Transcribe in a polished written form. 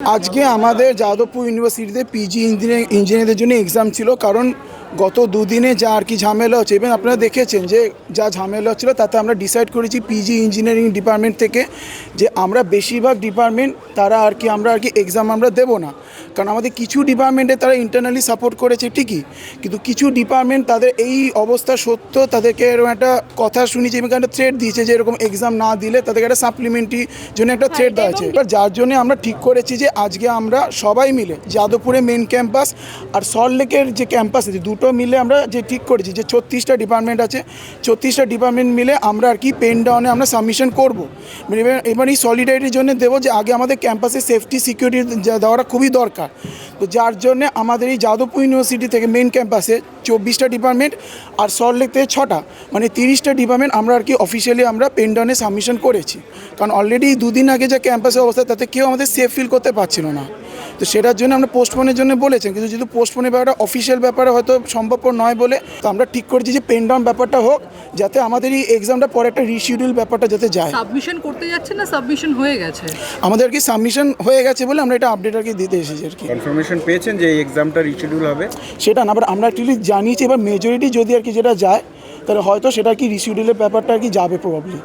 আজকে আমাদের যাদবপুর ইউনিভার্সিটিতে পিজি ইঞ্জিনিয়ারদের জন্য এক্সাম ছিল। কারণ গত দুদিনে যা আর কি ঝামেলা হচ্ছে, এবং আপনারা দেখেছেন যে যা ঝামেলা হচ্ছিলো তাতে আমরা ডিসাইড করেছি পিজি ইঞ্জিনিয়ারিং ডিপার্টমেন্ট থেকে যে আমরা বেশিরভাগ ডিপার্টমেন্ট তারা আর কি আমরা এক্সাম আমরা দেবো না। কারণ আমাদের কিছু ডিপার্টমেন্টে তারা ইন্টারনালি সাপোর্ট করেছে ঠিকই, কিন্তু কিছু ডিপার্টমেন্ট তাদের এই অবস্থা সত্য তাদেরকে এরকম একটা কথা শুনেছি এবং একটা থ্রেট দিয়েছে যে এরকম এক্সাম না দিলে তাদেরকে একটা সাপ্লিমেন্টারি জন্য একটা থ্রেট দেওয়া আছে। এবার যার জন্য আমরা ঠিক করেছি যে আজকে আমরা সবাই মিলে যাদবপুরে মেন ক্যাম্পাস আর সল্টলেকের যে ক্যাম্পাস আছে দুটো মিলে আমরা যে ঠিক করেছি যে 36টা ডিপার্টমেন্ট আছে, 36টা ডিপার্টমেন্ট মিলে আমরা আর কি পেন ডাউনে আমরা সাবমিশন করবো। এবার এই সলিডারিটির জন্য দেবো যে আগে আমাদের ক্যাম্পাসে সেফটি সিকিউরিটি দেওয়াটা খুবই দরকার। তো যার জন্যে আমাদের এই যাদবপুর ইউনিভার্সিটি থেকে মেন ক্যাম্পাসে 24টা ডিপার্টমেন্ট আর সল্টলেক থেকে 6টা মানে 30টা ডিপার্টমেন্ট আমরা আর কি অফিসিয়ালি আমরা পেন ডাউনে সাবমিশন করেছি। কারণ অলরেডি দুদিন আগে যে ক্যাম্পাসের অবস্থা তাতে কেউ আমাদের সেফ ফিল করতে পারছিল না। তো সেটার জন্য আমরা পোস্টপোনের জন্য বলেছেন, কিন্তু যেহেতু পোস্টপোনের ব্যাপারটা অফিসিয়াল ব্যাপারে হয়তো সম্ভবপর নয় বলে তো আমরা ঠিক করেছি যে পেন ডাউন ব্যাপারটা হোক, যাতে আমাদের এই এক্সামটা পরে একটা রিশিডিউল ব্যাপারটা যাতে যায়। সাবমিশন করতে যাচ্ছে না সাবমিশন হয়ে গেছে? আমাদের আর কি সাবমিশন হয়ে গেছে বলে আমরা এটা আপডেট আর কি দিতে এসেছি আর কি। কনফার্মেশন পেয়েছেন যে এই এক্সামটা রিশিডিউল হবে? সেটা না, আমরা অ্যাকচুয়ালি জানিয়েছি। এবার মেজরিটি যদি আর কি যেটা যায় তাহলে হয়তো সেটা কি রিশিডিউলের ব্যাপারটা আর কি যাবে প্রবাবলি।